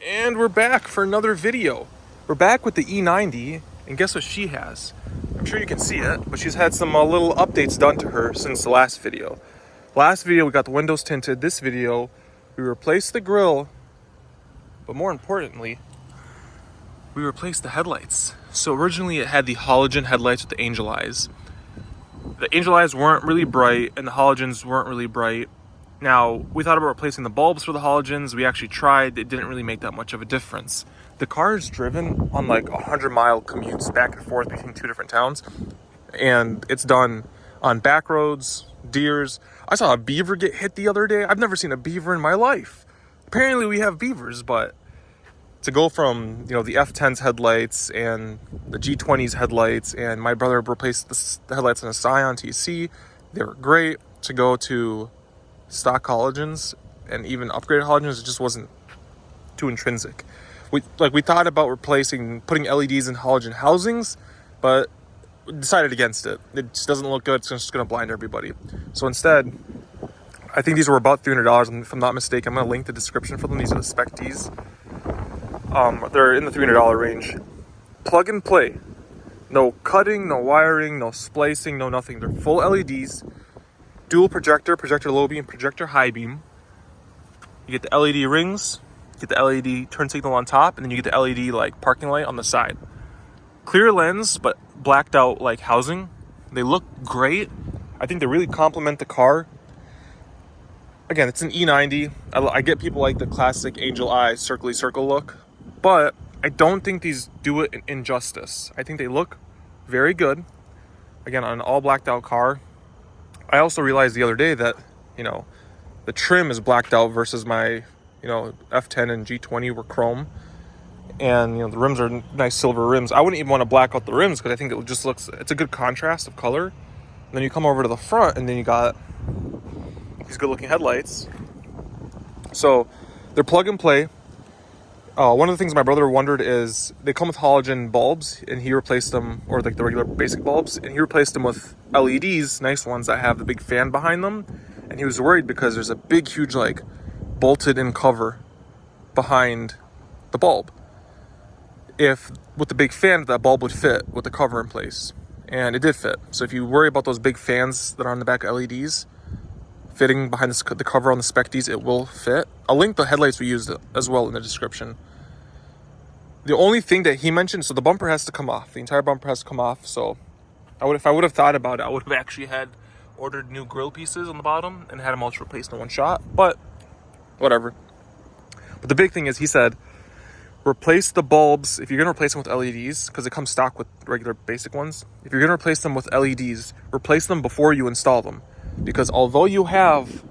And we're back for another video. We're back with the E90, and guess what she has? I'm sure you can see it, but she's had some little updates done to her since the last video. Last video, we got the windows tinted. This video, we replaced the grille, but more importantly, we replaced the headlights. So originally it had the halogen headlights with the angel eyes. The angel eyes weren't really bright, and the halogens weren't really bright. Now, we thought about replacing the bulbs for the halogens. We actually tried. It didn't really make that much of a difference. The car is driven on like 100-mile commutes back and forth between two different towns. And it's done on back roads, deers. I saw a beaver get hit the other day. I've never seen a beaver in my life. Apparently we have beavers, but to go from, the F10's headlights and the G20's headlights, and my brother replaced the headlights on a Scion TC. They were great. To go to stock halogens and even upgraded halogens, it just wasn't too intrinsic. We thought about putting LEDs in halogen housings, but we decided against it. It just doesn't look good. It's just going to blind everybody. So instead, I think these were about $300, if I'm not mistaken. I'm going to link the description for them. These are the SPEC-Ds. They're in the $300 range. Plug and play. No cutting, no wiring, no splicing, no nothing. They're full LEDs. Dual projector low beam, projector high beam. You get the LED rings, you get the LED turn signal on top, and then you get the LED like parking light on the side. Clear lens, but blacked out like housing. They look great. I think they really complement the car. Again, it's an E90. I get people like the classic angel eye circly circle look, but I don't think these do it injustice. I think they look very good. Again, on an all blacked out car. I also realized the other day that, the trim is blacked out versus my, F10 and G20 were chrome. And, the rims are nice silver rims. I wouldn't even want to black out the rims because I think it's a good contrast of color. And then you come over to the front and then you got these good looking headlights. So they're plug and play. One of the things my brother wondered is they come with halogen bulbs, and he replaced them, or like the regular basic bulbs, and he replaced them with LEDs, nice ones that have the big fan behind them. And he was worried because there's a big, huge, like bolted in cover behind the bulb. If with the big fan, that bulb would fit with the cover in place, and it did fit. So if you worry about those big fans that are on the back of LEDs fitting behind the cover on the SPEC-Ds, it will fit. I'll link the headlights we used as well in the description. The only thing that he mentioned, so the bumper has to come off. The entire bumper has to come off. So if I would have thought about it, I would have actually ordered new grill pieces on the bottom and had them all replaced in one shot. But whatever. But the big thing is, he said, replace the bulbs. If you're going to replace them with LEDs, because it comes stock with regular basic ones. If you're going to replace them with LEDs, replace them before you install them. Because although you have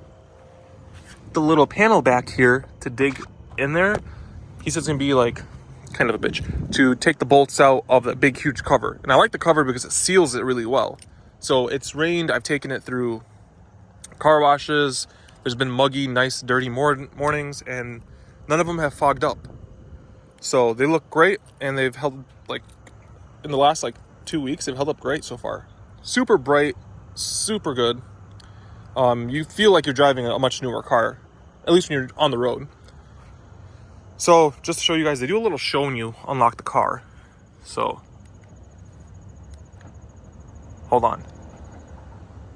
the little panel back here to dig in there, he says it's going to be like kind of a bitch to take the bolts out of that big, huge cover. And I like the cover because it seals it really well. So it's rained. I've taken it through car washes. There's been muggy, nice, dirty mornings, and none of them have fogged up. So they look great, and they've held, like, in the last, 2 weeks, they've held up great so far. Super bright, super good. You feel like you're driving a much newer car, at least when you're on the road. So, just to show you guys, they do a little show when you unlock the car. So, hold on.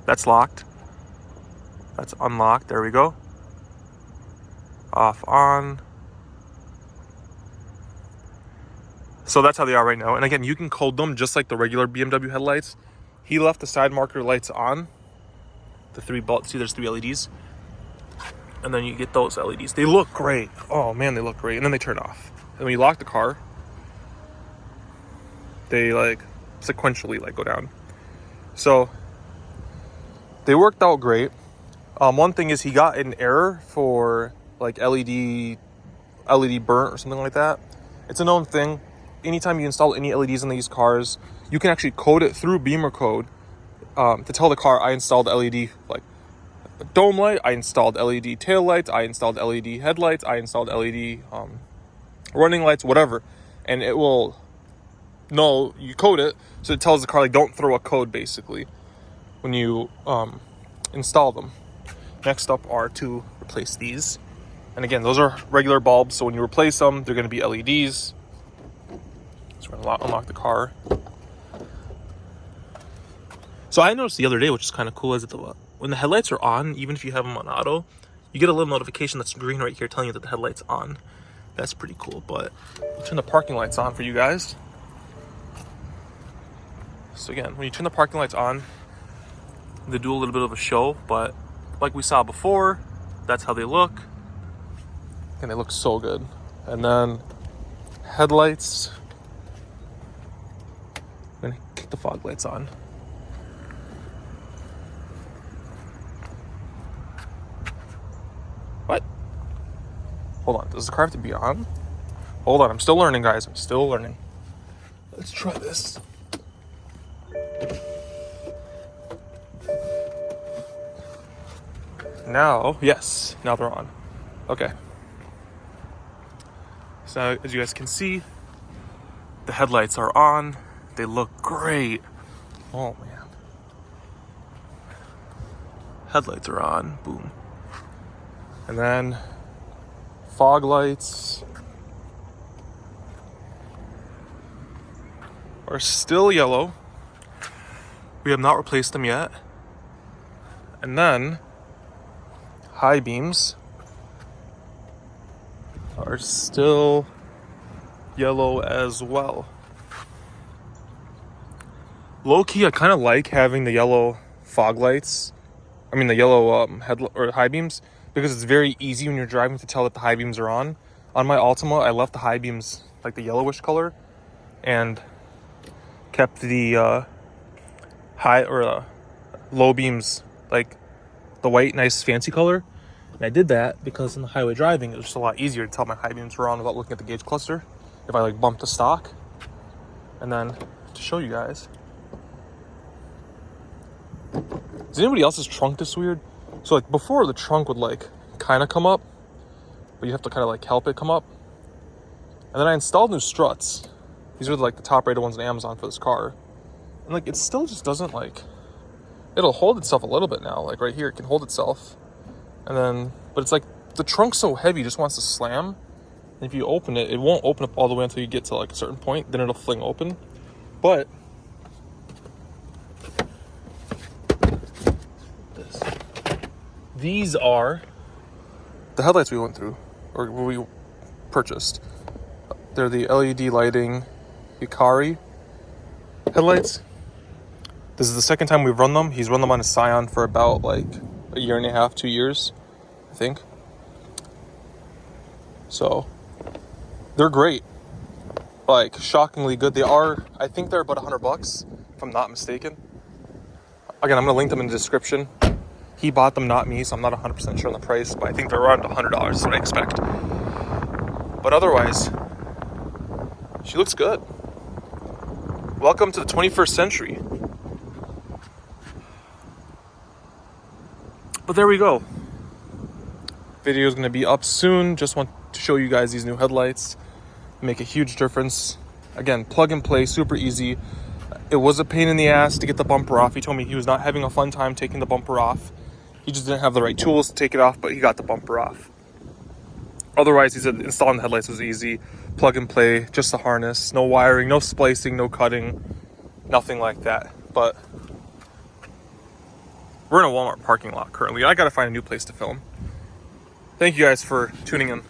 That's locked. That's unlocked. There we go. Off, on. So that's how they are right now. And again, you can code them just like the regular BMW headlights. He left the side marker lights on. The 3 bulbs. See, there's 3 LEDs. And then you get those LEDs. They look great. Oh man, they look great. And then they turn off. And when you lock the car, they sequentially go down. So they worked out great. One thing is he got an error for LED burnt or something like that. It's a known thing. Anytime you install any LEDs in these cars, you can actually code it through Beamer code to tell the car, I installed LED dome light, I installed LED tail lights, I installed LED headlights, I installed LED running lights, whatever. And it will know, you code it, so it tells the car, don't throw a code, basically, when you install them. Next up are to replace these. And again, those are regular bulbs, so when you replace them, they're going to be LEDs. So we're going to unlock the car. So I noticed the other day, which is kind of cool, is that when the headlights are on, even if you have them on auto, you get a little notification that's green right here telling you that the headlight's on. That's pretty cool. But I'll turn the parking lights on for you guys. So again, when you turn the parking lights on, they do a little bit of a show, but like we saw before, that's how they look. And they look so good. And then headlights. I'm gonna kick the fog lights on. What? Hold on, does the car have to be on? Hold on, I'm still learning, guys. I'm still learning. Let's try this. Now, yes, now they're on. Okay. So as you guys can see, the headlights are on. They look great. Oh man. Headlights are on, boom. And then fog lights are still yellow. We have not replaced them yet. And then high beams are still yellow as well. Low key, I kind of like having the yellow fog lights. I mean the yellow or high beams, because it's very easy when you're driving to tell that the high beams are on. On my Altima, I left the high beams like the yellowish color, and kept the high or low beams like the white, nice, fancy color. And I did that because in the highway driving, it was just a lot easier to tell my high beams were on without looking at the gauge cluster if I like bumped the stock. And then to show you guys, is anybody else's trunk this weird? So like before, the trunk would like kind of come up, but you have to kind of like help it come up. And then I installed new struts. These are like the top rated ones on Amazon for this car. And like it still just doesn't like, it'll hold itself a little bit now. Like right here, it can hold itself. And then, but it's like the trunk's so heavy, it just wants to slam. And if you open it, it won't open up all the way until you get to like a certain point. Then it'll fling open. But these are the headlights we went through, or we purchased. They're the LED lighting Hikari headlights. This is the second time we've run them. He's run them on his Scion for about like a year and a half, 2 years, I think. So they're great, like shockingly good. They are, I think they're about $100 if I'm not mistaken. Again, I'm gonna link them in the description. He bought them, not me, so I'm not 100% sure on the price, but I think they're around $100 is what I expect. But otherwise, she looks good. Welcome to the 21st century. But there we go. Video is going to be up soon. Just want to show you guys these new headlights. Make a huge difference. Again, plug and play, super easy. It was a pain in the ass to get the bumper off. He told me he was not having a fun time taking the bumper off. He just didn't have the right tools to take it off, but he got the bumper off. Otherwise, he said installing the headlights was easy. Plug and play, just the harness. No wiring, no splicing, no cutting. Nothing like that. But we're in a Walmart parking lot currently. I gotta find a new place to film. Thank you guys for tuning in.